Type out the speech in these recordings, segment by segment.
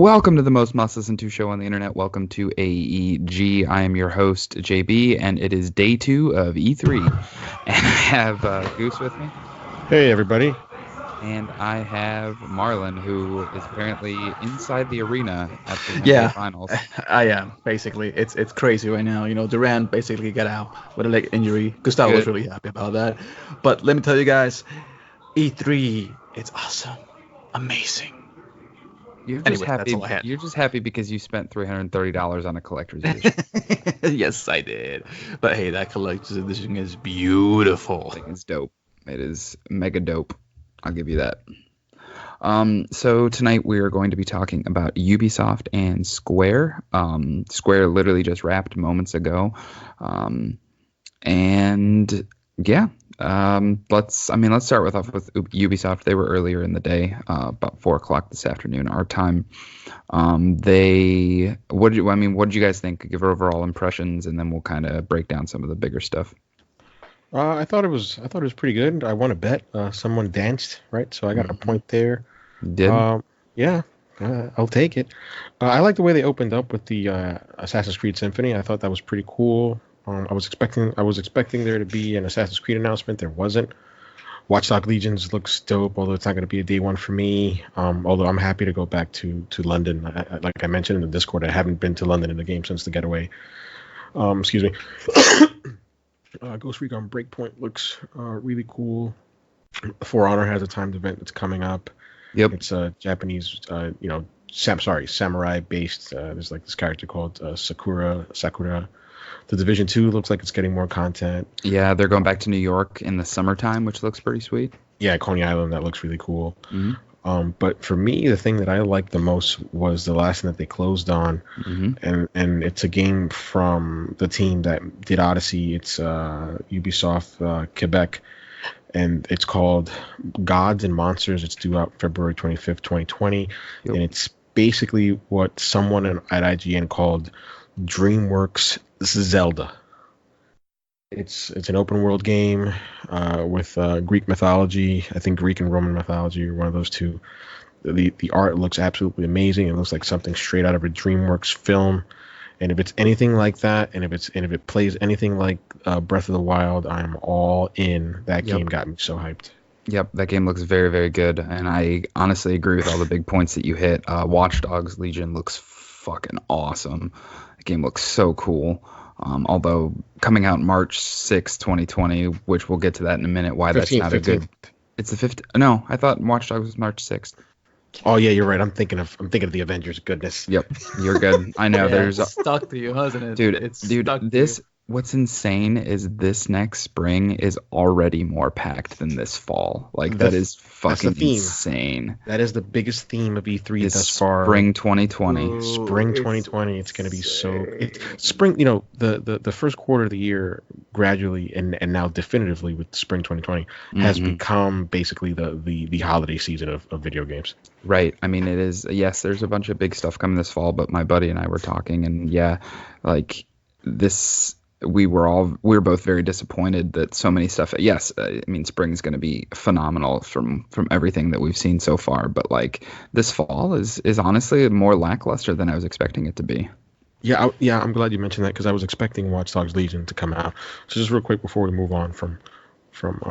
Welcome to the most must-listen to show on the internet. Welcome to AEG. I am your host, JB, and it is day 2 of E3. And I have Goose with me. Hey, everybody. And I have Marlon, who is apparently inside the arena at the NBA Finals. I am, basically. It's crazy right now. You know, Durant basically got out with a leg injury. Gustavo was really happy about that. But let me tell you guys, E3, it's awesome. Amazing. You're just happy because you spent $330 on a collector's edition. Yes, I did. But hey, that collector's edition is beautiful. I think it's dope. It is mega dope. I'll give you that. So tonight we are going to be talking about Ubisoft and Square. Square literally just wrapped moments ago. Let's start with Ubisoft. They were earlier in the day, about 4:00 this afternoon, our time. What did you guys think? Give overall impressions, and then we'll kind of break down some of the bigger stuff. I thought it was pretty good. I won a bet. Someone danced, right? So I got a point there. Did? I'll take it. I like the way they opened up with the Assassin's Creed Symphony. I thought that was pretty cool. I was expecting there to be an Assassin's Creed announcement. There wasn't. Watch Dogs Legions looks dope, although it's not going to be a day one for me. Although I'm happy to go back to London. Like I mentioned in the Discord, I haven't been to London in the game since the getaway. Excuse me. Ghost Recon Breakpoint looks really cool. For Honor has a timed event that's coming up. Yep. It's a Japanese, samurai based. There's like this character called Sakura. The Division 2 looks like it's getting more content. Yeah, they're going back to New York in the summertime, which looks pretty sweet. Yeah, Coney Island, that looks really cool. Mm-hmm. But for me, the thing that I liked the most was the last thing that they closed on. Mm-hmm. And it's a game from the team that did Odyssey. It's Ubisoft Quebec, and it's called Gods and Monsters. It's due out February 25th, 2020. Yep. And it's basically what someone at IGN called DreamWorks Zelda. It's an open world game with Greek mythology. I think Greek and Roman mythology are one of those two. The art looks absolutely amazing. It looks like something straight out of a DreamWorks film. And if it's anything like that, and if it plays anything like Breath of the Wild, I'm all in. That game got me so hyped. Yep, that game looks very, very good, and I honestly agree with all the big points that you hit. Watch Dogs Legion looks fucking awesome. The game looks so cool. Although coming out March 6th, 2020, which we'll get to that in a minute, why 15th, that's not 15th. A good... It's the 5th... No, I thought Watch Dogs was March 6th. Oh, yeah, you're right. I'm thinking of the Avengers. Goodness. Yep, you're good. I know. It's stuck to you, hasn't it? What's insane is this next spring is already more packed than this fall. That is fucking insane. That is the biggest theme of E3 thus far. Spring 2020. Spring 2020. It's going to be spring. You know, the first quarter of the year gradually and now definitively with spring 2020 has become basically the holiday season of video games. Right. I mean, it is. Yes, there's a bunch of big stuff coming this fall, but my buddy and I were talking, and this. We were both very disappointed that so many stuff. Yes, I mean, spring is going to be phenomenal from everything that we've seen so far. But this fall is honestly more lackluster than I was expecting it to be. Yeah, I'm glad you mentioned that because I was expecting Watch Dogs Legion to come out. So just real quick before we move on from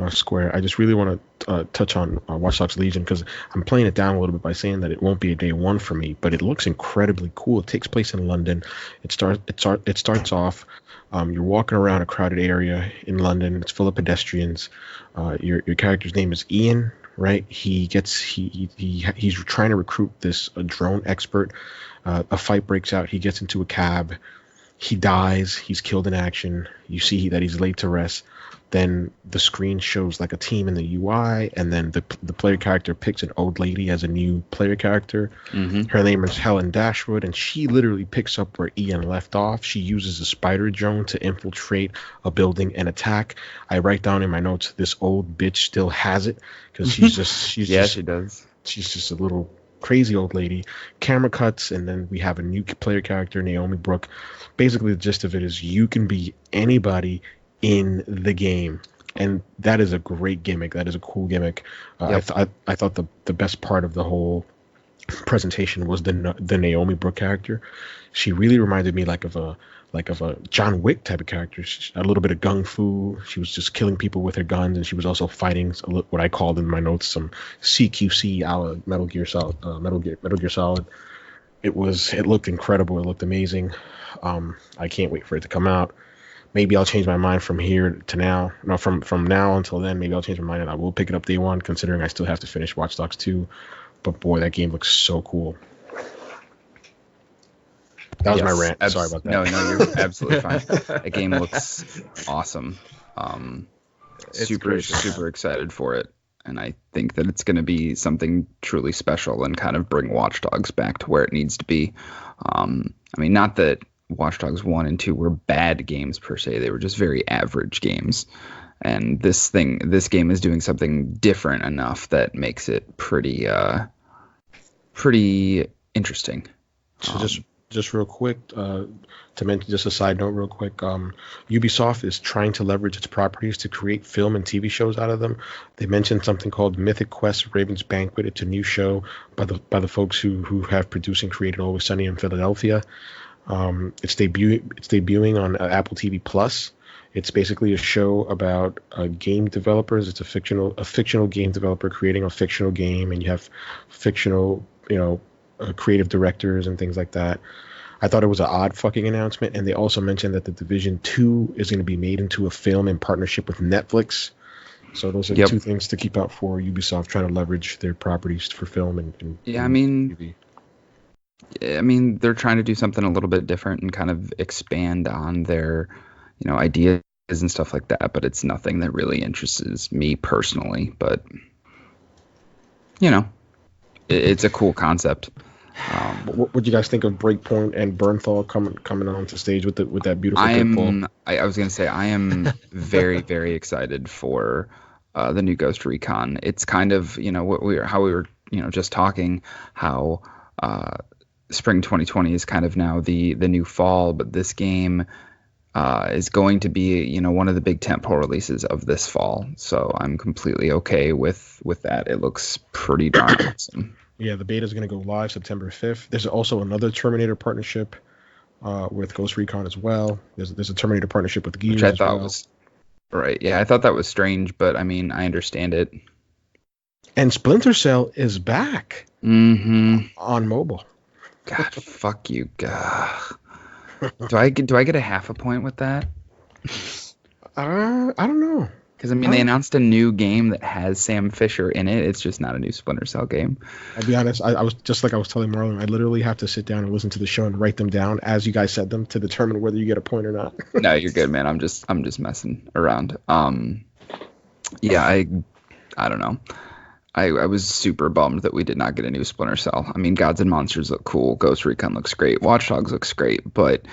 Square, I just really want to touch on Watch Dogs Legion because I'm playing it down a little bit by saying that it won't be a day one for me, but it looks incredibly cool. It takes place in London. It starts off. You're walking around a crowded area in London. It's full of pedestrians. Your character's name is Ian, right? He's trying to recruit this drone expert. A fight breaks out. He gets into a cab. He dies. He's killed in action. You see that he's laid to rest. Then the screen shows a team in the UI, and then the player character picks an old lady as a new player character. Mm-hmm. Her name is Helen Dashwood, and she literally picks up where Ian left off. She uses a spider drone to infiltrate a building and attack. I write down in my notes, this old bitch still has it, because she does. She's just a little crazy old lady. Camera cuts, and then we have a new player character, Naomi Brooke. Basically, the gist of it is you can be anybody in the game, and that is a great gimmick. That is a cool gimmick. Yep. I thought the best part of the whole presentation was the Naomi Brooke character. She really reminded me like of a John Wick type of character. A little bit of gung fu. She was just killing people with her guns, and she was also fighting what I called in my notes some CQC out Metal Gear Solid. Metal Gear Solid. It looked incredible. It looked amazing. I can't wait for it to come out. Maybe I'll change my mind from here to now. No, from now until then, maybe I'll change my mind and I will pick it up day one, considering I still have to finish Watch Dogs 2. But boy, that game looks so cool. That was my rant. Sorry about that. No, you're absolutely fine. That game looks awesome. Super excited for it. And I think that it's going to be something truly special and kind of bring Watch Dogs back to where it needs to be. I mean, not that Watch Dogs 1 and 2 were bad games per se. They were just very average games. And this game is doing something different enough that makes it pretty interesting. So just real quick, to mention just a side note real quick, Ubisoft is trying to leverage its properties to create film and TV shows out of them. They mentioned something called Mythic Quest Raven's Banquet. It's a new show by the folks who have produced and created Always Sunny in Philadelphia. It's debuting on Apple TV Plus. It's basically a show about game developers. It's a fictional game developer creating a fictional game, and you have fictional, creative directors and things like that. I thought it was an odd fucking announcement, and they also mentioned that The Division 2 is going to be made into a film in partnership with Netflix. So those are two things to keep out for Ubisoft, trying to leverage their properties for film and TV. I mean, they're trying to do something a little bit different and kind of expand on their, ideas and stuff like that. But it's nothing that really interests me personally. But, it's a cool concept. What do you guys think of Breakpoint and Bernthal coming onto stage with that beautiful pitfall? I was going to say I am very, very excited for the new Ghost Recon. It's kind of, how we were, just talking how spring 2020 is kind of now the new fall, but this game is going to be, one of the big tentpole releases of this fall. So I'm completely okay with that. It looks pretty darn awesome. Yeah, the beta is going to go live September 5th. There's also another Terminator partnership with Ghost Recon as well. There's a Terminator partnership with Gears, which I thought was right. Yeah, I thought that was strange, but I mean, I understand it. And Splinter Cell is back on mobile. God, fuck you. God. Do I get a half a point with that? I don't know. Because, they announced a new game that has Sam Fisher in it. It's just not a new Splinter Cell game. I'll be honest. I was just like I was telling Marlon. I literally have to sit down and listen to the show and write them down as you guys said them to determine whether you get a point or not. No, you're good, man. I'm just messing around. Yeah, I don't know. I was super bummed that we did not get a new Splinter Cell. I mean, Gods and Monsters look cool. Ghost Recon looks great. Watch Dogs looks great. But,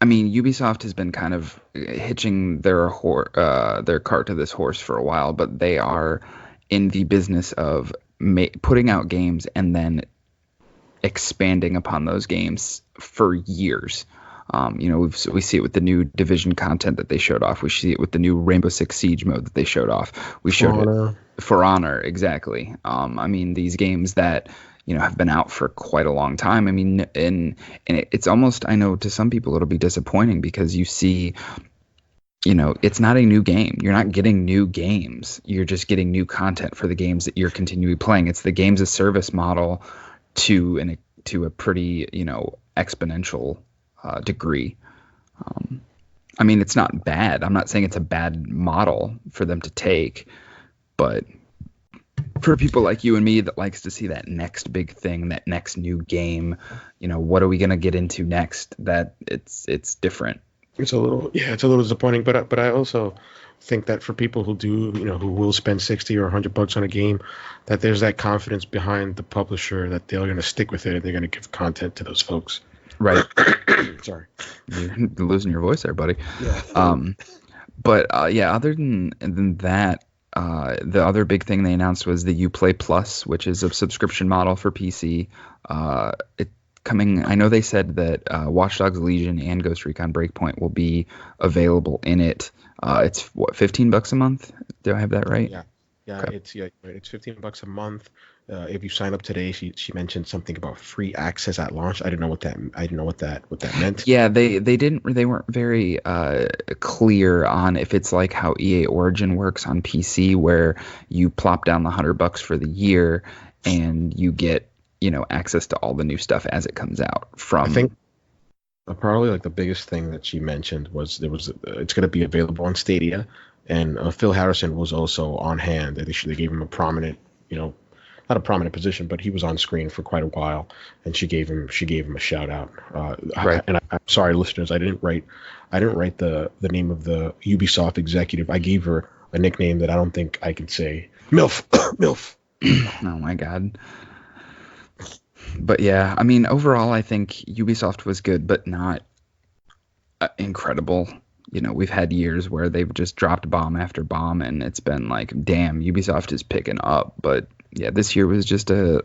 Ubisoft has been kind of hitching their cart to this horse for a while, but they are in the business of putting out games and then expanding upon those games for years. We see it with the new Division content that they showed off. We see it with the new Rainbow Six Siege mode that they showed off. We showed it For Honor, exactly. These games that have been out for quite a long time. And it's almost, I know to some people it'll be disappointing because you see, it's not a new game. You're not getting new games. You're just getting new content for the games that you're continually playing. It's the games as service model to a pretty exponential degree. It's not bad. I'm not saying it's a bad model for them to take, but for people like you and me that likes to see that next big thing, that next new game, what are we going to get into next? That it's different. It's a little disappointing, but I also think that for people who do, who will spend $60 or $100 on a game, that there's that confidence behind the publisher that they're going to stick with it and they're going to give content to those folks. Right. Sorry. You're losing your voice there, buddy. Yeah. Other than that, the other big thing they announced was the Uplay Plus, which is a subscription model for PC. I know they said that Watch Dogs Legion and Ghost Recon Breakpoint will be available in it. It's $15 a month? Do I have that right? Yeah. Yeah, Okay. it's $15 a month. If you sign up today, she mentioned something about free access at launch. I didn't know what that meant. Yeah, they weren't very clear on if it's like how EA Origin works on PC, where you plop down the $100 for the year and you get, access to all the new stuff as it comes out I think from. probably like the biggest thing that she mentioned was it's going to be available on Stadia, and Phil Harrison was also on hand. They gave him a prominent, not a prominent position, but he was on screen for quite a while, and she gave him a shout out. Right. I'm sorry, listeners, I didn't write the name of the Ubisoft executive. I gave her a nickname that I don't think I can say. MILF, MILF. Oh my God. But yeah, I mean, overall, I think Ubisoft was good, but not incredible. We've had years where they've just dropped bomb after bomb, and it's been like, damn, Ubisoft is picking up. But yeah, this year was just it's the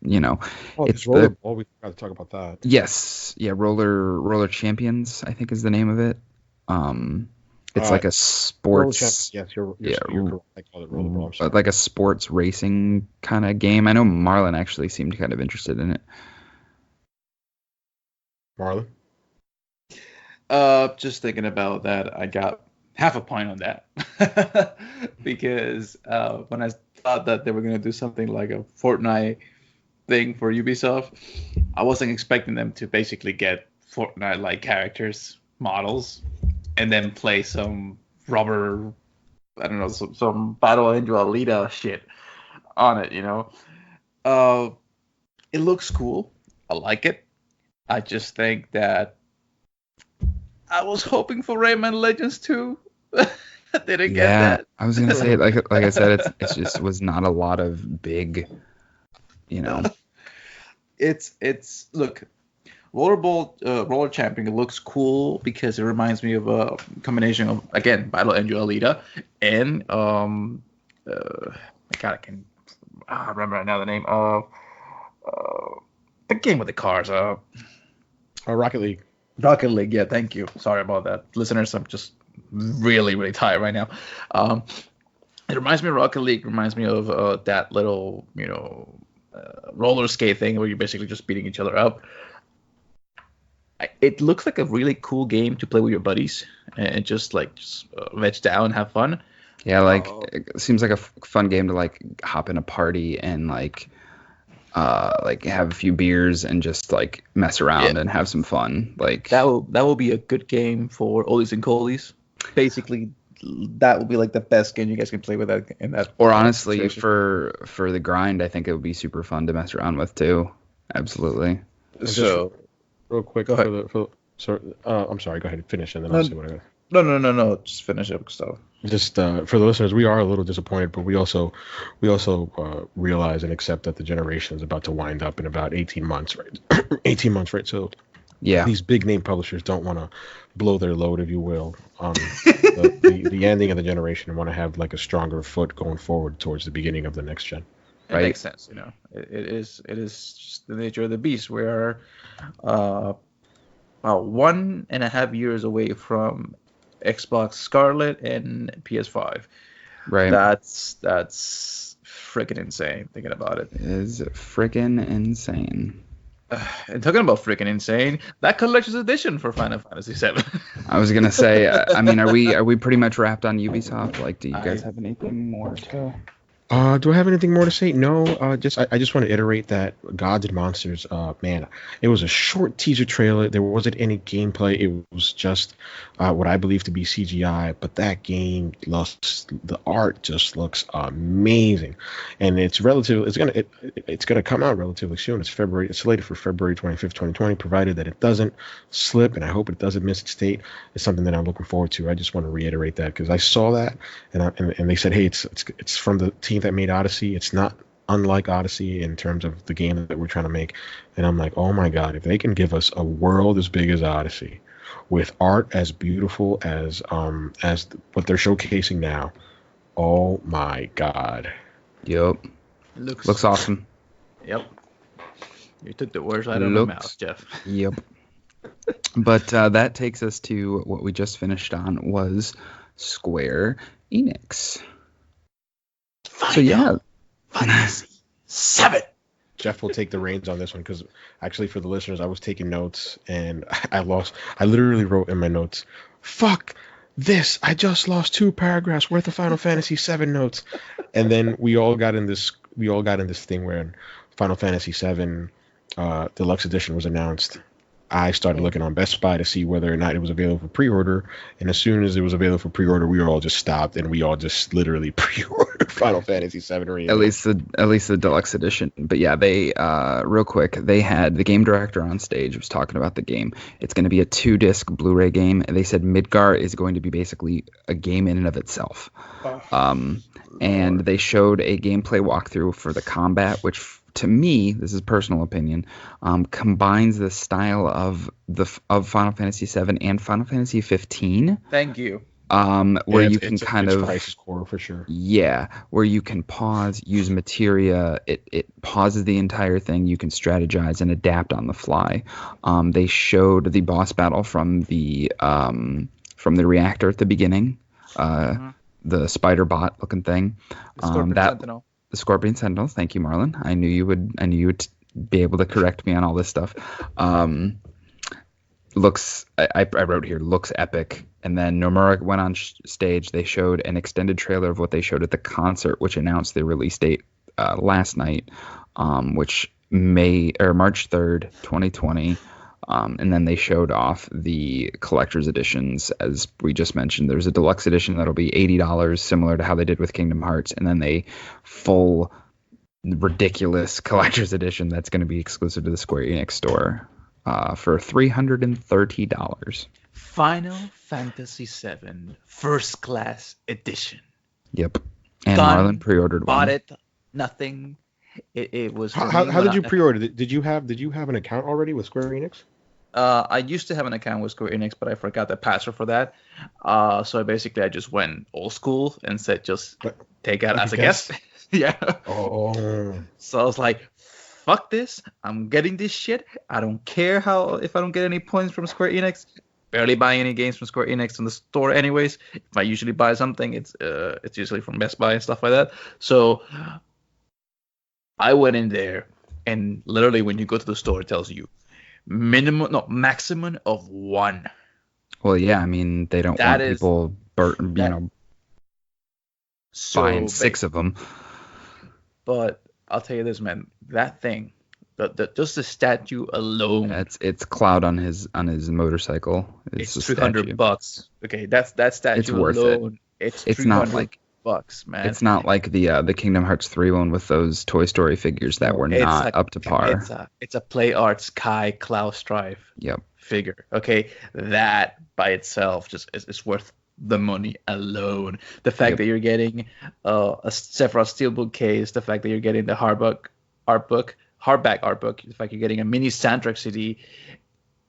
Rollerball. We forgot to talk about that. yes, yeah, Roller Champions, I think is the name of it. It's like a sports, Yes, you're yeah, correct. I call it rollerball. I'm sorry. like a sports racing kind of game. I know Marlon actually seemed kind of interested in it. Marlon. Just thinking about that, I got half a point on that because when I thought that they were gonna do something like a Fortnite thing for Ubisoft, I wasn't expecting them to basically get Fortnite-like characters, models, and then play some rubber, I don't know, some Battle Angel Alita shit on it. It looks cool. I like it. I just think that I was hoping for Rayman Legends 2. Didn't get Yeah, that. I was gonna say, like I said, it's just was not a lot of big, It's look, Roller Champion looks cool because it reminds me of a combination of, again, Battle Angel Alita and God, I can remember right now the name of the game with the cars. Rocket League. Rocket League. Yeah, thank you. Sorry about that, listeners. I'm just really, really tired right now. It reminds me of Rocket League. Reminds me of that little, roller skate thing where you're basically just beating each other up. It looks like a really cool game to play with your buddies and just veg down and have fun. Yeah, like it seems like a fun game to like hop in a party and like have a few beers and just like mess around and have some fun. Like that will be a good game for oldies and coldies. Basically, that will be like the best game you guys can play with that in that. Or honestly, situation. for the grind, I think it would be super fun to mess around with too. Absolutely. So real quick, go ahead. I'm sorry. Go ahead and finish, and then I'll say what I got. No. Just finish up stuff. Just for the listeners, we are a little disappointed, but we also realize and accept that the generation is about to wind up in about 18 months, right? 18 months, right? So Yeah. these big name publishers don't want to blow their load, if you will, on the ending of the generation, and want to have like a stronger foot going forward towards the beginning of the next gen. It makes sense, It is just the nature of the beast. We are about 1.5 years away from Xbox Scarlet and PS5. Right. That's freaking insane thinking about it. It is freaking insane. And talking about freaking insane, that collector's edition for Final Fantasy VII. I was gonna say, I mean, are we pretty much wrapped on Ubisoft? Like, do you guys have anything more to? Do I have anything more to say? No. I just want to iterate that Gods and Monsters. Man, it was a short teaser trailer. There wasn't any gameplay. It was just what I believe to be CGI. But that game the art just looks amazing, and it's gonna come out relatively soon. It's slated for February 25th, 2020, provided that it doesn't slip, and I hope it doesn't miss its date. It's something that I'm looking forward to. I just want to reiterate that because I saw that, and they said, hey, it's from the team that made Odyssey. It's not unlike Odyssey in terms of the game that we're trying to make. And I'm like, oh my God, if they can give us a world as big as Odyssey with art as beautiful as what they're showcasing now, oh my God. Yep. Looks awesome. Yep. You took the words out of my mouth, Jeff. Yep. But that takes us to what we just finished on was Square Enix. So yeah, Fantasy 7. Jeff will take the reins on this one because actually for the listeners, I was taking notes and I literally wrote in my notes, "Fuck this! I just lost 2 paragraphs worth of Final Fantasy VII notes." And then we all got in this thing where Final Fantasy VII Deluxe Edition was announced. I started looking on Best Buy to see whether or not it was available for pre-order, and as soon as it was available for pre-order, we were all just stopped and we all just literally pre-ordered Final Fantasy VII Remake. At least the deluxe edition. But yeah, they real quick, they had the game director on stage was talking about the game. It's going to be a 2-disc Blu-ray game, and they said Midgar is going to be basically a game in and of itself. And they showed a gameplay walkthrough for the combat, which to me, this is personal opinion, combines the style of Final Fantasy VII and Final Fantasy 15. Thank you. Where you can kind of Crisis Core for sure. Yeah, where you can pause, use materia. It pauses the entire thing. You can strategize and adapt on the fly. They showed the boss battle from the reactor at the beginning. The spider bot looking thing. Sentinel. The Scorpion Sentinel. Thank you, Marlon. I knew you would be able to correct me on all this stuff. I wrote here, looks epic. And then Nomura went on stage. They showed an extended trailer of what they showed at the concert, which announced the release date last night, which March 3rd, 2020. And then they showed off the collector's editions. As we just mentioned, there's a deluxe edition that'll be $80, similar to how they did with Kingdom Hearts. And then the full ridiculous collector's edition that's going to be exclusive to the Square Enix store for $330. Final Fantasy VII First Class Edition. Yep. And Done, Marlon pre-ordered bought one. it, nothing. It was. How did you pre-order? Did you have an account already with Square Enix? I used to have an account with Square Enix, but I forgot the password for that. So basically, I just went old school and said, just take out as a guest. Yeah. Oh. So I was like, fuck this. I'm getting this shit. I don't care if I don't get any points from Square Enix. Barely buying any games from Square Enix in the store anyways. If I usually buy something, it's usually from Best Buy and stuff like that. So I went in there, and literally when you go to the store, it tells you maximum of 1. Well, yeah, I mean, they don't want people, buying 6 of them. But I'll tell you this, man, that thing, just the statue alone. It's Cloud on his motorcycle. It's $300. Okay, that statue it's worth alone. It. It's not like $300, man. It's not like the Kingdom Hearts 3 one with those Toy Story figures that were not up to par. It's a Play Arts Kai Cloud Strife figure. Okay, that by itself just is worth the money alone. The fact that you're getting a Sephiroth Steelbook case, the fact that you're getting the hardback art book, the fact you're getting a mini soundtrack CD,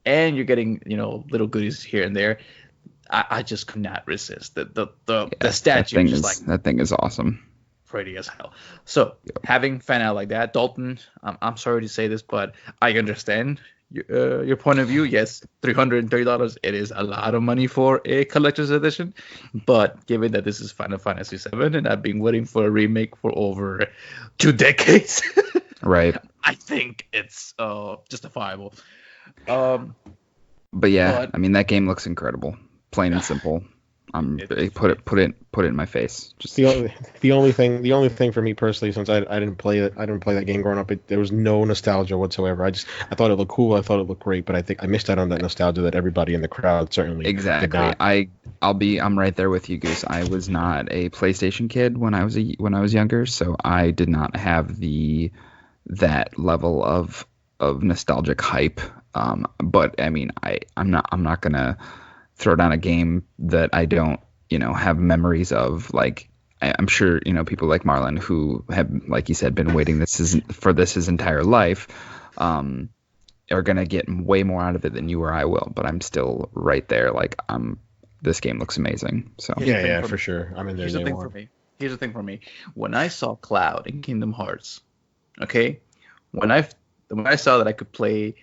and you're getting little goodies here and there. I just could not resist the statue. That thing is awesome. Pretty as hell. So having found out like that, Dalton, I'm sorry to say this, but I understand your point of view. Yes, $330. It is a lot of money for a collector's edition, but given that this is Final Fantasy VII and I've been waiting for a remake for over 2 decades, right? I think it's justifiable. But yeah, I mean that game looks incredible. Plain and simple. Put it in my face. Just the only thing for me personally, since I didn't play that game growing up, there was no nostalgia whatsoever. I thought it looked cool. I thought it looked great, but I think I missed out on that nostalgia that everybody in the crowd certainly exactly. did not. I'm right there with you, Goose. I was not a PlayStation kid when I was younger, so I did not have that level of nostalgic hype. But I mean, I'm not gonna throw down a game that I don't, have memories of. Like, I'm sure, people like Marlon who have, like you said, been waiting for his entire life, are going to get way more out of it than you or I will. But I'm still right there. Like, this game looks amazing. So yeah, for sure. I'm in there. Here's the thing for me. When I saw Cloud in Kingdom Hearts, okay, when I saw that I could play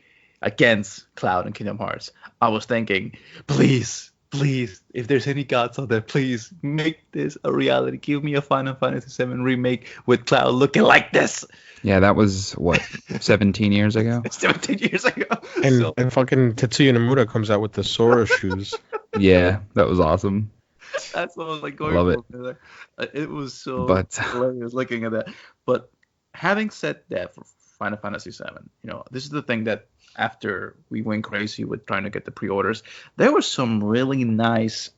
against Cloud in Kingdom Hearts, I was thinking, please please, if there's any gods out there, please make this a reality. Give me a Final Fantasy VII remake with Cloud looking like this. Yeah, that was what 17 years ago. 17 years ago. And fucking Tetsuya Nomura comes out with the Sora shoes. Yeah, that was awesome. That's what I was like going Love for. It was so But- hilarious looking at that. But having said that, for Final Fantasy VII, this is the thing that after we went crazy with trying to get the pre-orders, there were some really nice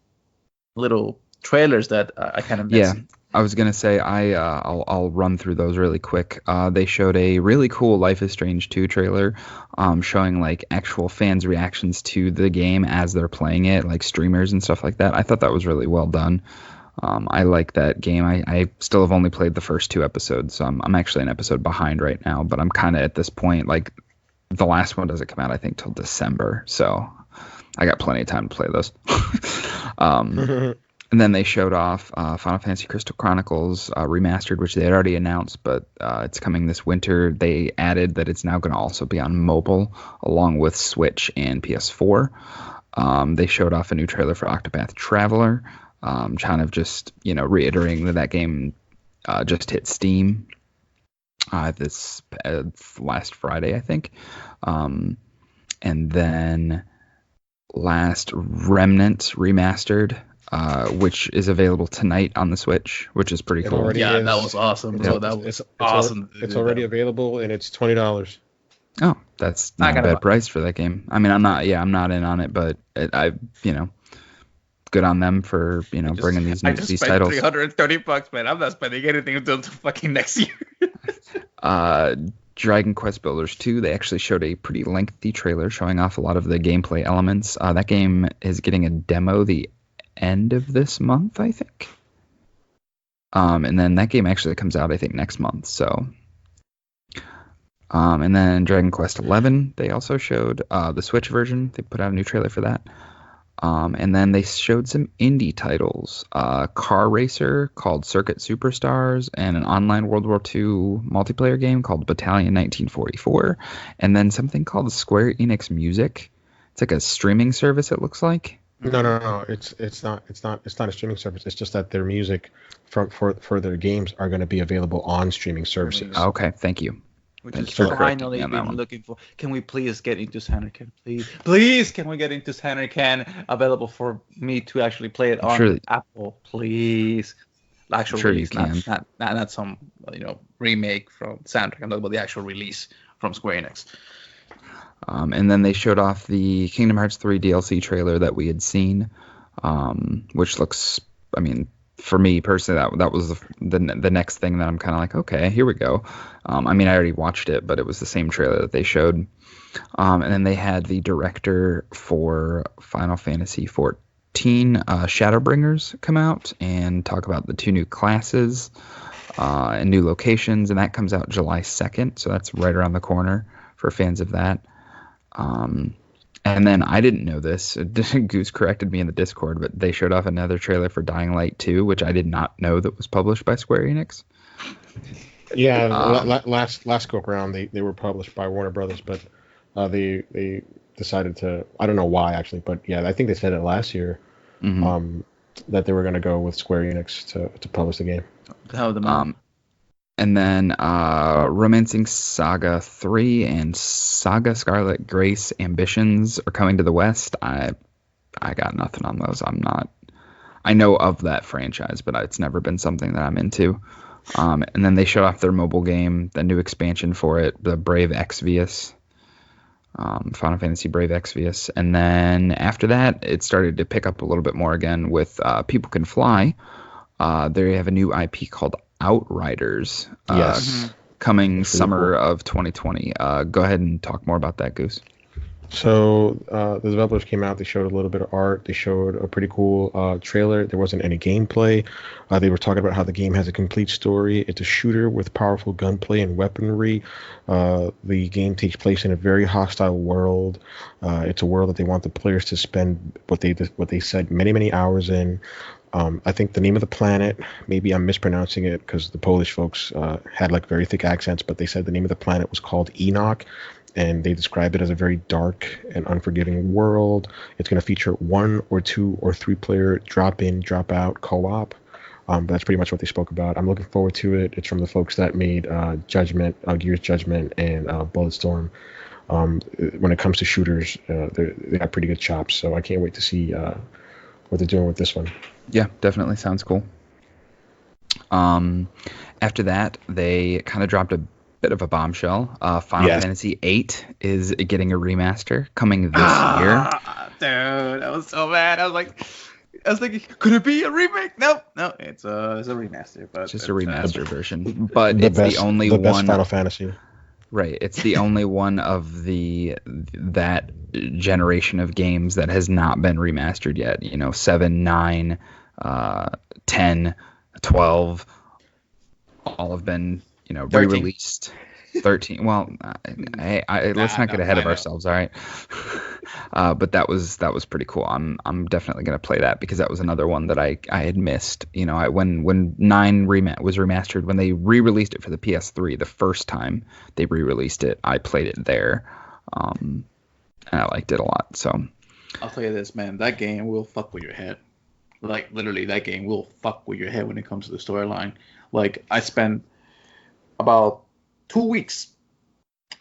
little trailers that I kind of missed. Yeah, I was gonna say I'll run through those really quick. They showed a really cool Life is Strange 2 trailer, showing like actual fans' reactions to the game as they're playing it, like streamers and stuff like that. I thought that was really well done. I like that game. I still have only played the first 2 episodes, so I'm actually an episode behind right now. But I'm kind of at this point, like the last one doesn't come out I think till December, so I got plenty of time to play those. And then they showed off Final Fantasy Crystal Chronicles Remastered, which they had already announced, but it's coming this winter. They added that it's now going to also be on mobile, along with Switch and PS4. They showed off a new trailer for Octopath Traveler, kind of just, reiterating that game just hit Steam this last Friday, I think. And then last Remnant Remastered, which is available tonight on the Switch, which is pretty cool. Yeah, that was awesome. It's, So that was it's awesome. It's already available, and it's $20. Oh, that's not a bad price for that game. I mean, I'm not in on it, but good on them for bringing these titles. $330, man. I'm not spending anything until fucking next year. Dragon Quest Builders 2, they actually showed a pretty lengthy trailer showing off a lot of the gameplay elements. That game is getting a demo the end of this month, I think. And then that game actually comes out, I think, next month. So, and then Dragon Quest 11, they also showed the Switch version. They put out a new trailer for that. And then they showed some indie titles, car racer called Circuit Superstars, and an online World War II multiplayer game called Battalion 1944, and then something called Square Enix Music. It's like a streaming service, it looks like. No. It's not a streaming service. It's just that their music for their games are going to be available on streaming services. Okay, thank you. Which Thank is you for finally correcting me on that been one. looking for. Can we please get into Sanarkand? Please, can we get into Sanarkand? Available for me to actually play it on Apple, please. Actual Sure release, you can. not some remake from Soundtrack. I'm talking about the actual release from Square Enix. And then they showed off the Kingdom Hearts 3 DLC trailer that we had seen, which looks, I mean, for me personally, that was the next thing that I'm kind of like, okay, here we go. I mean, I already watched it, but it was the same trailer that they showed. And then they had the director for Final Fantasy XIV, Shadowbringers, come out and talk about the 2 new classes and new locations, and that comes out July 2nd, so that's right around the corner for fans of that. And then I didn't know this. Goose corrected me in the Discord, but they showed off another trailer for Dying Light 2, which I did not know that was published by Square Enix. Yeah, last go around they were published by Warner Brothers, but they decided to, I don't know why actually, but yeah, I think they said it last year, that they were going to go with Square Enix to publish the game. And then Romancing Saga 3 and Saga Scarlet Grace Ambitions are coming to the West. I got nothing on those. I know of that franchise, but it's never been something that I'm into. And then they showed off their mobile game, the new expansion for it, the Brave Exvius, Final Fantasy Brave Exvius. And then after that, it started to pick up a little bit more again with People Can Fly. They have a new IP called Outriders. Coming summer of 2020. Go ahead and talk more about that, Goose. So the developers came out. They showed a little bit of art. They showed a pretty cool trailer. There wasn't any gameplay. They were talking about how the game has a complete story. It's a shooter with powerful gunplay and weaponry. The game takes place in a very hostile world. It's a world that they want the players to spend what they said many hours in. I think the name of the planet, maybe I'm mispronouncing it because the Polish folks had like very thick accents, but they said the name of the planet was called Enoch. and they describe it as a very dark and unforgiving world. It's going to feature 1 or 2 or 3 player drop in, drop out co-op. But that's pretty much what they spoke about. I'm looking forward to it. It's from the folks that made Gears Judgment, and Bulletstorm. When it comes to shooters, they got pretty good chops. So I can't wait to see what they're doing with this one. Yeah, definitely sounds cool. After that, they kind of dropped a bit of a bombshell. Final Fantasy VIII is getting a remaster coming this year. Dude, I was so mad. I was thinking, could it be a remake? No, it's a remaster. But it's just a remaster version. But the it's best, the only the one. best Final Fantasy. Right. It's the only one of that generation of games that has not been remastered yet. 7, 9, 10, 12, all have been, 13. re-released. 13. Well, let's not get ahead of ourselves. All right. But that was pretty cool. I'm definitely going to play that because that was another one that I had missed. When 9 was remastered, when they re-released it for the PS3 the first time they re-released it, I played it there. And I liked it a lot. So I'll tell you this, man, that game will fuck with your head. Like literally, that game will fuck with your head when it comes to the storyline. Like I spent about 2 weeks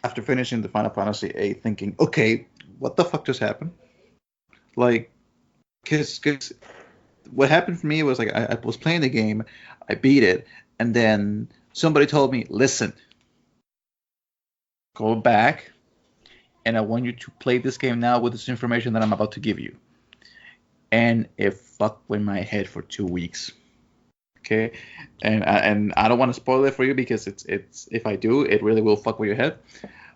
after finishing the Final Fantasy VIII thinking, okay, what the fuck just happened? Like, cause what happened for me was like I was playing the game, I beat it, and then somebody told me, listen, go back, and I want you to play this game now with this information that I'm about to give you. And it fucked with my head for 2 weeks. Okay, and I don't want to spoil it for you because it's if I do, it really will fuck with your head.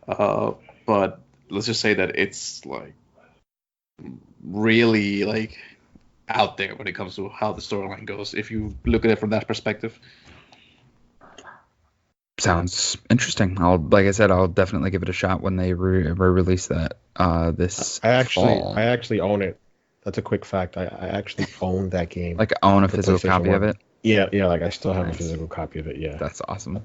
But let's just say that it's like really like out there when it comes to how the storyline goes. If you look at it from that perspective, sounds interesting. Like I said, I'll definitely give it a shot when they re-release that this fall. I actually own it. That's a quick fact. I actually own that game. Like own a physical copy of it. Yeah, like I still have a physical copy of it. Yeah, that's awesome.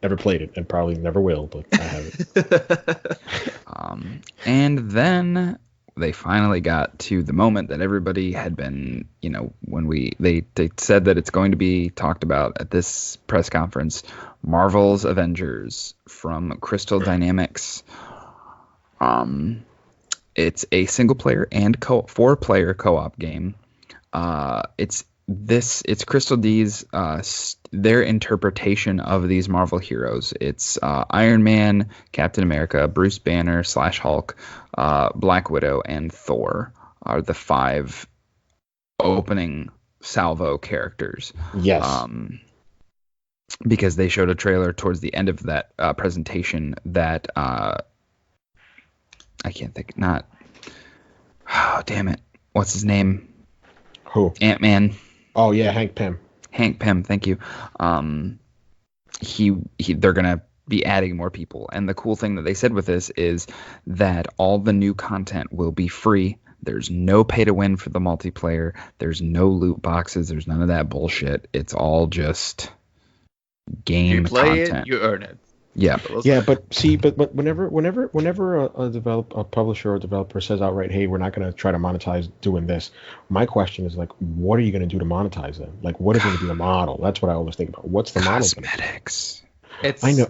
Never played it, and probably never will, but I have it. And then they finally got to the moment that everybody had been, when they said that it's going to be talked about at this press conference, Marvel's Avengers from Crystal Dynamics. It's a single player and 4-player co-op game. It's Crystal D's their interpretation of these Marvel heroes. It's Iron Man, Captain America, Bruce Banner / Hulk, Black Widow, and Thor are the 5 opening salvo characters. Yes. Because they showed a trailer towards the end of that presentation that I can't think. Oh, damn it. What's his name? Who? Ant-Man. Oh yeah, Hank Pym. Thank you. They're gonna be adding more people, and the cool thing that they said with this is that all the new content will be free. There's no pay to win for the multiplayer. There's no loot boxes. There's none of that bullshit. It's all just game content. You play it, you earn it. Yeah. But whenever a publisher or developer says outright, hey, we're not going to try to monetize doing this, my question is like, what are you going to do to monetize them? Like, what is going to be the model? That's what I always think about. What's the model? Cosmetics. I know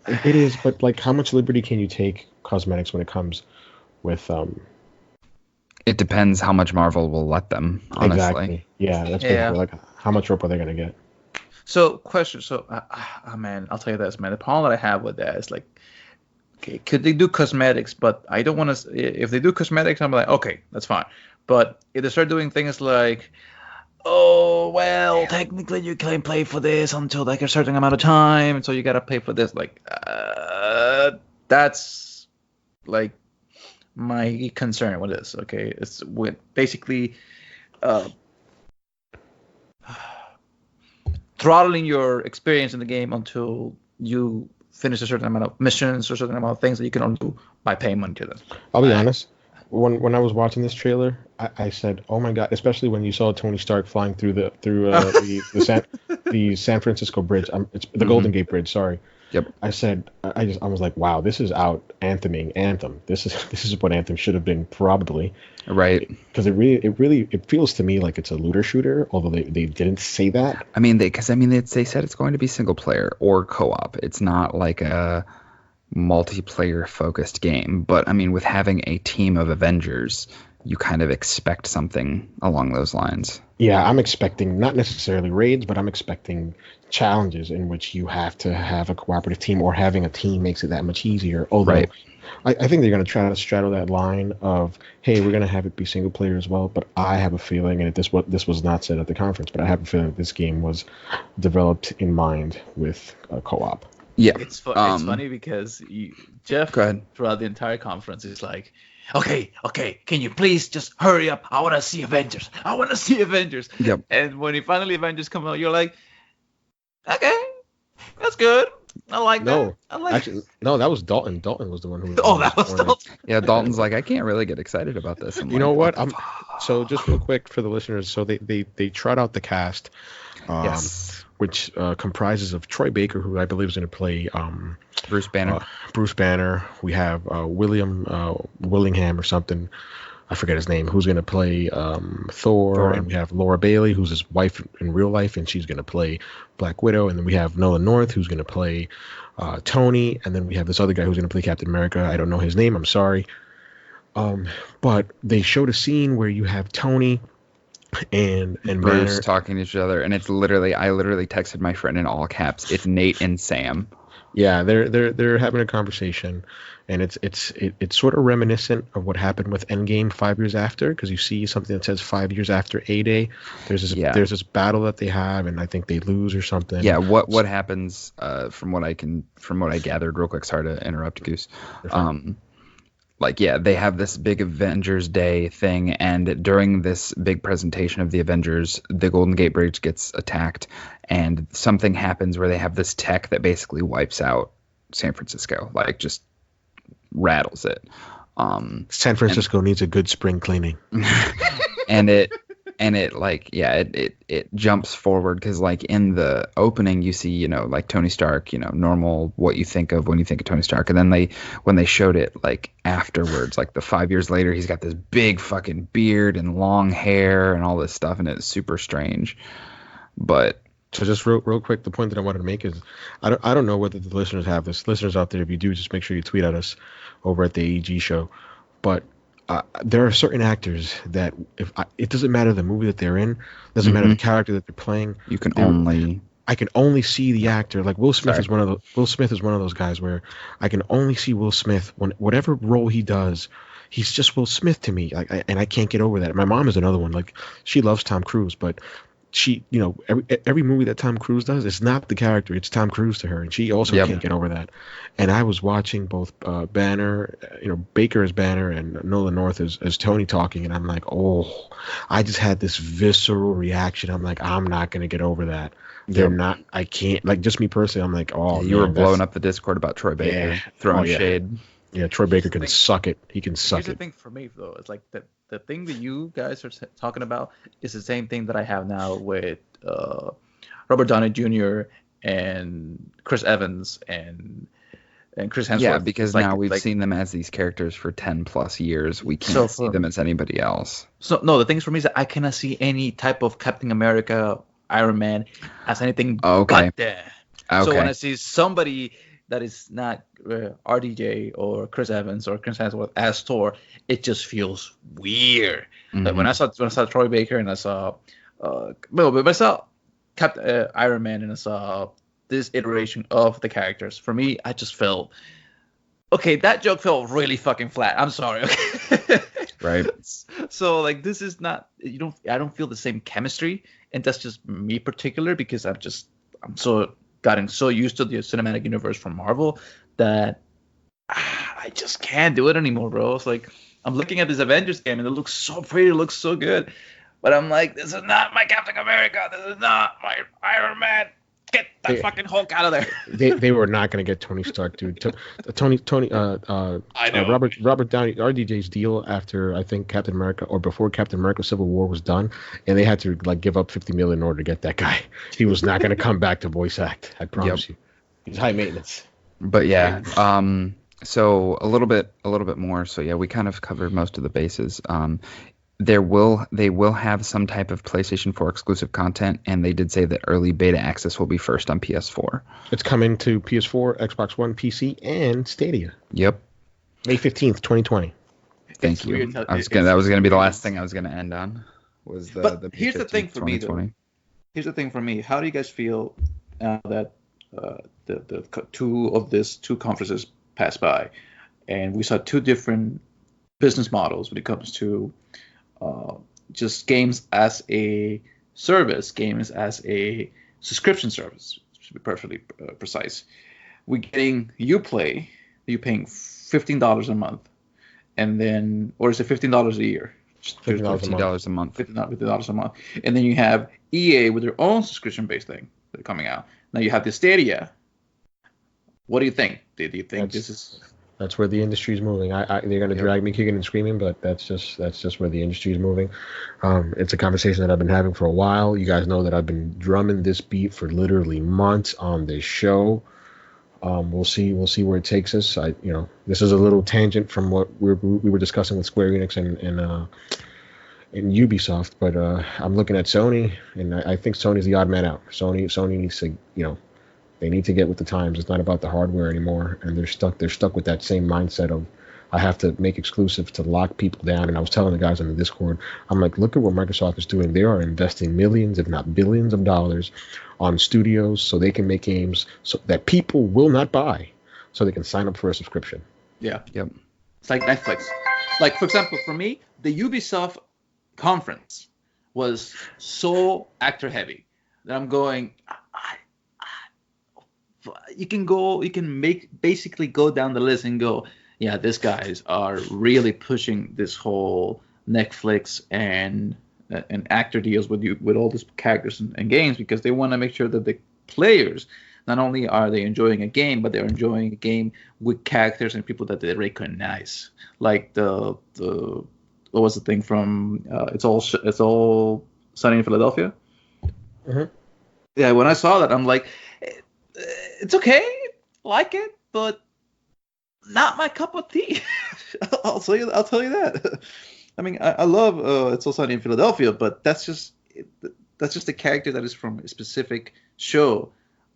it is, but like, how much liberty can you take cosmetics when it comes with It depends how much Marvel will let them. Honestly. Exactly. Yeah, that's basically like how much rope are they going to get? So, question. So, man, I'll tell you this, man. The problem that I have with that is like, okay, could they do cosmetics? But I don't want to. If they do cosmetics, I'm like, okay, that's fine. But if they start doing things like, oh, well, technically you can play for this until like a certain amount of time, and so you gotta pay for this. Like, that's like my concern with this. Okay, it's with basically. Throttling your experience in the game until you finish a certain amount of missions or a certain amount of things that you can only do by paying money to them. I'll be honest. When I was watching this trailer, I said, "Oh my god!" Especially when you saw Tony Stark flying through the San Francisco Bridge. It's the Golden Gate Bridge. Sorry. Yep. I said, I was like, wow, this is out antheming Anthem. This is what Anthem should have been probably, Right. because it feels to me like it's a looter shooter, although they didn't say that. I mean, they said it's going to be single player or co-op. It's not like a multiplayer focused game, but I mean, with having a team of Avengers, you kind of expect something along those lines. Yeah, I'm expecting not necessarily raids, but I'm expecting challenges in which you have to have a cooperative team, or having a team makes it that much easier. Although Right. I think they're going to try to straddle that line of, hey, we're going to have it be single player as well. But I have a feeling, and this was not said at the conference, but I have a feeling that this game was developed in mind with co-op. Yeah. It's funny because Jeff, Go ahead. throughout the entire conference, is like, okay, can you please just hurry up? I want to see Avengers. I want to see Avengers. Yep. And when finally Avengers come out, you're like, okay, that's good. I like that. I like Actually, no, that was Dalton. Dalton was the one who. Oh, that was Dalton. Yeah, Dalton's like, I can't really get excited about this. I'm You like, know what? So just real quick for the listeners. So they trot out the cast, Yes. which comprises of Troy Baker, who I believe is going to play Bruce Banner. Bruce Banner. We have William Willingham or something. I forget his name. Who's going to play Thor? And we have Laura Bailey, who's his wife in real life, and she's going to play Black Widow. And then we have Nolan North, who's going to play Tony. And then we have this other guy who's going to play Captain America. I don't know his name. I'm sorry. But they showed a scene where you have Tony and Bruce Banner talking to each other, and I literally texted my friend in all caps. It's Nate and Sam. Yeah, they're having a conversation, and it's sort of reminiscent of what happened with Endgame 5 years after, because you see something that says 5 years after A-Day. There's this battle that they have, and I think they lose or something. Yeah, what happens from what I gathered real quick. Sorry to interrupt, Goose. They have this big Avengers Day thing, and during this big presentation of the Avengers, the Golden Gate Bridge gets attacked, and something happens where they have this tech that basically wipes out San Francisco, like just rattles it. San Francisco needs a good spring cleaning. and it jumps forward, because like in the opening you see, like Tony Stark, normal, what you think of when you think of Tony Stark, and then when they showed it like afterwards, like the 5 years later, he's got this big fucking beard and long hair and all this stuff, and it's super strange. But so just real quick, the point that I wanted to make is I don't know whether the listeners have this. Listeners out there, if you do, just make sure you tweet at us over at the AEG Show. But there are certain actors that it doesn't matter the movie that they're in, doesn't matter the character that they're playing. I can only see the actor. Like Will Smith is one of those guys where I can only see Will Smith when whatever role he does, he's just Will Smith to me. And I can't get over that. My mom is another one. Like, she loves Tom Cruise, but she, every movie that Tom Cruise does, it's not the character, it's Tom Cruise to her, and she also can't get over that. And I was watching both Banner, Baker as Banner and Nolan North as Tony talking, and I'm like, oh, I just had this visceral reaction. I'm like, I'm not gonna get over that. They're not. I can't. Like, just me personally, I'm like, oh, you were blowing up the Discord about Troy Baker, throwing shade. Yeah, Troy Baker can suck it. He can suck it. Here's the thing for me, though. It's like the thing that you guys are talking about is the same thing that I have now with Robert Downey Jr. and Chris Evans and Chris Hemsworth. Yeah, because now we've seen them as these characters for 10 plus years. We can't see them as anybody else. So, no, the thing for me is that I cannot see any type of Captain America, Iron Man as anything but that. Okay. So when I see somebody that is not RDJ or Chris Evans or Chris Hemsworth as Thor, it just feels weird. Mm-hmm. Like when I saw Troy Baker and I saw Captain Iron Man and I saw this iteration of the characters, for me, I just felt, okay, that joke felt really fucking flat. I'm sorry. Okay? Right. So like, this is not, I don't feel the same chemistry, and that's just me particular, because I'm gotten so used to the cinematic universe from Marvel that I just can't do it anymore, bro. It's like, I'm looking at this Avengers game and it looks so pretty, it looks so good, but I'm like, this is not my Captain America, this is not my Iron Man. Get that fucking Hulk out of there. They were not going to get Tony Stark, dude. Tony. I know. Robert Downey, RDJ's deal after, I think, Captain America, or before Captain America Civil War was done, and they had to give up $50 million in order to get that guy. He was not going to come back to voice act. I promise you. He's high maintenance. But yeah, so a little bit more. So yeah, we kind of covered most of the bases. They will have some type of PlayStation 4 exclusive content, and they did say that early beta access will be first on PS4. It's coming to PS4, Xbox One, PC, and Stadia. Yep. May 15th, 2020. Thank you. That was gonna be the last thing I was gonna end on. Was the but the here's the thing for me, though. 2020. Here's the thing for me. How do you guys feel that two conferences passed by, and we saw two different business models when it comes to just games as a service, games as a subscription service, to be perfectly precise. We're getting Uplay, you're paying $15 a month, and then, or is it $15 a year? $15 a month. $15 a month. And then you have EA with their own subscription-based thing that's coming out. Now you have the Stadia. What do you think? Do you think this is... That's where the industry is moving. They're going to drag me kicking and screaming, but that's just where the industry is moving. It's a conversation that I've been having for a while. You guys know that I've been drumming this beat for literally months on this show. We'll see where it takes us. This is a little tangent from what we were discussing with Square Enix and Ubisoft, but I'm looking at Sony, and I think Sony's the odd man out. Sony needs to, they need to get with the times. It's not about the hardware anymore, and they're stuck with that same mindset of, I have to make exclusives to lock people down. And I was telling the guys on the Discord, I'm like, look at what Microsoft is doing. They are investing millions, if not billions of dollars on studios so they can make games so that people will not buy, so they can sign up for a subscription. Yeah. Yep. It's like Netflix. Like, for example, for me, the Ubisoft conference was so actor heavy that I'm going, you can basically go down the list and go, yeah, these guys are really pushing this whole Netflix and actor deals with all these characters and games, because they want to make sure that the players, not only are they enjoying a game, but they're enjoying a game with characters and people that they recognize. Like the what was the thing from It's All Sunny in Philadelphia? Mm-hmm. Yeah, when I saw that, I'm like, it's okay, like it, but not my cup of tea. I'll tell you that. I mean, I love It's All Sunny in Philadelphia, but that's just a character that is from a specific show.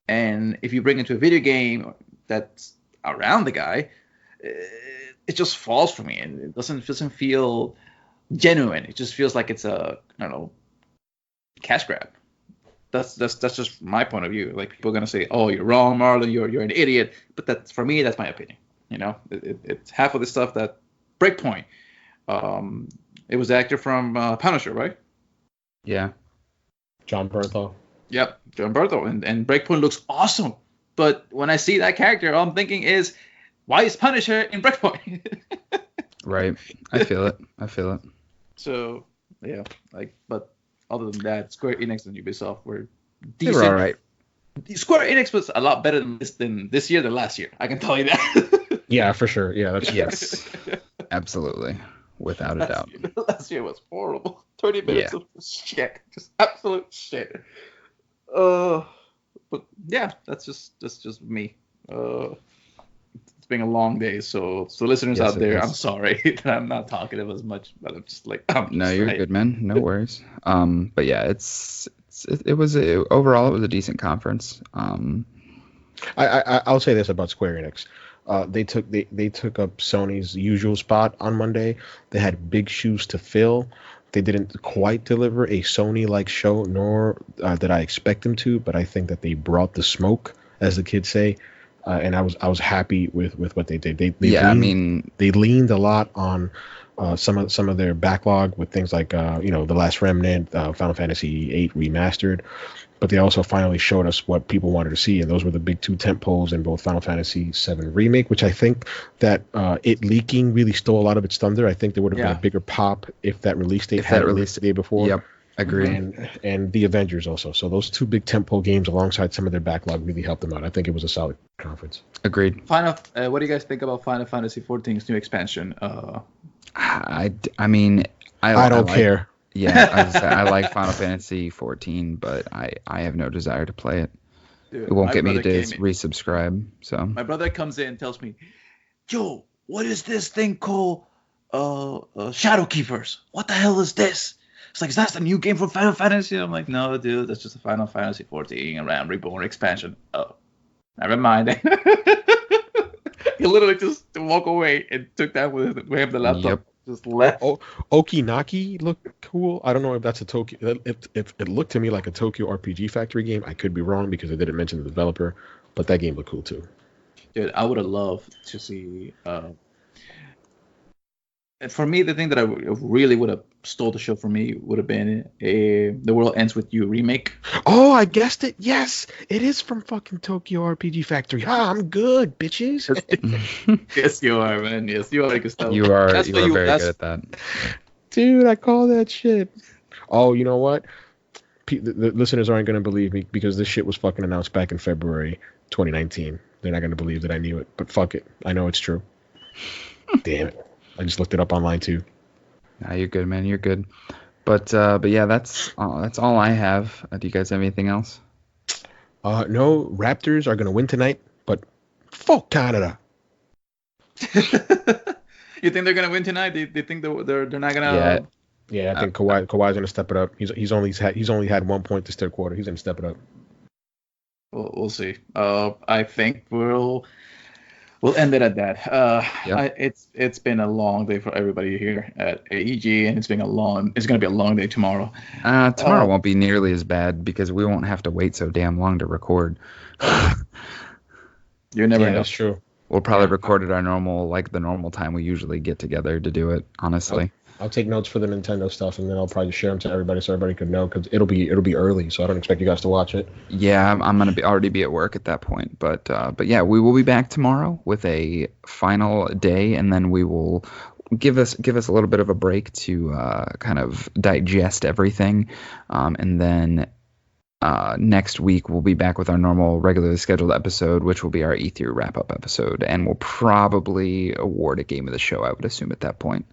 And if you bring it to a video game that's around the guy, it just falls for me, and it doesn't feel genuine. It just feels like it's a, I don't know, cash grab. That's just my point of view. Like, people are gonna say, "Oh, you're wrong, Marlon. You're an idiot." But that's, for me, that's my opinion. It's half of the stuff that Breakpoint. It was the actor from Punisher, right? Yeah. John Bernthal. Yep, John Bernthal, and Breakpoint looks awesome. But when I see that character, all I'm thinking is, why is Punisher in Breakpoint? Right. I feel it. So yeah, but other than that, Square Enix and Ubisoft were decent. They were all right. Square Enix was a lot better than this year than last year. I can tell you that. Yeah, for sure. Yeah, that's yes, absolutely, without a doubt. Last year was horrible. 30 minutes of shit, just absolute shit. But yeah, that's just me. It's been a long day, so listeners out there, I'm sorry that I'm not talkative as much, but I'm just like, no, you're good, man. No worries. But yeah, overall it was a decent conference. I'll say this about Square Enix. They took up Sony's usual spot on Monday. They had big shoes to fill. They didn't quite deliver a Sony-like show, nor did I expect them to, but I think that they brought the smoke, as the kids say. And I was happy with what they did. They leaned a lot on some of their backlog with things like The Last Remnant, Final Fantasy VIII Remastered, but they also finally showed us what people wanted to see, and those were the big two tentpoles in both Final Fantasy VII Remake, which I think that it leaking really stole a lot of its thunder. I think there would have been a bigger pop if that release date had released the day before. Yep. Agreed. And the Avengers also. So those two big tentpole games alongside some of their backlog really helped them out. I think it was a solid conference. Agreed. What do you guys think about Final Fantasy XIV's new expansion? I mean, I don't care. Yeah, I like Final Fantasy 14, but I have no desire to play it. Dude, It won't my get me brother to came in. resubscribe. So My brother comes in and tells me, "Yo, what is this thing called Shadow Keepers? What the hell is this?" It's like, "Is that the new game from Final Fantasy?" I'm like, "No, dude, that's just a Final Fantasy 14 and Ram Reborn expansion." Oh, never mind. He literally just walked away and took that with him the laptop. Yep. Just left. Oh, Okinaki looked cool. I don't know if that's a Tokyo. If it looked to me like a Tokyo RPG Factory game, I could be wrong because I didn't mention the developer, but that game looked cool too. Dude, I would have loved to see. For me, the thing that really would have stole the show for me would have been a The World Ends With You remake. Oh, I guessed it. Yes, it is from fucking Tokyo RPG Factory. Ah, I'm good, bitches. Yes, you are, man. Yes, you are, Gustavo. you are That's you what are very that's- good at that. Dude, I call that shit. Oh, you know what? The listeners aren't going to believe me because this shit was fucking announced back in February 2019. They're not going to believe that I knew it, but fuck it. I know it's true. Damn it. I just looked it up online too. Nah, you're good, man. You're good. But yeah, that's all I have. Do you guys have anything else? No, Raptors are going to win tonight, but fuck Canada. You think they're gonna win tonight? They think they're not gonna? Yeah. Yeah, I think Kawhi's going to step it up. He's only had 1 point this third quarter. He's going to step it up. We'll see. I think we'll end it at that. Yep. It's been a long day for everybody here at AEG, and it's gonna be a long day tomorrow. Tomorrow won't be nearly as bad because we won't have to wait so damn long to record. You never know. That's true. We'll probably record at our the normal time we usually get together to do it, honestly. I'll take notes for the Nintendo stuff, and then I'll probably share them to everybody so everybody could know because it'll be early, so I don't expect you guys to watch it. Yeah, I'm gonna already be at work at that point, but yeah, we will be back tomorrow with a final day, and then we will give us a little bit of a break to kind of digest everything, and then next week we'll be back with our normal regularly scheduled episode, which will be our E3 wrap up episode, and we'll probably award a game of the show, I would assume, at that point.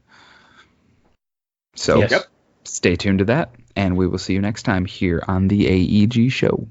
So Yes. Stay tuned to that, and we will see you next time here on the AEG Show.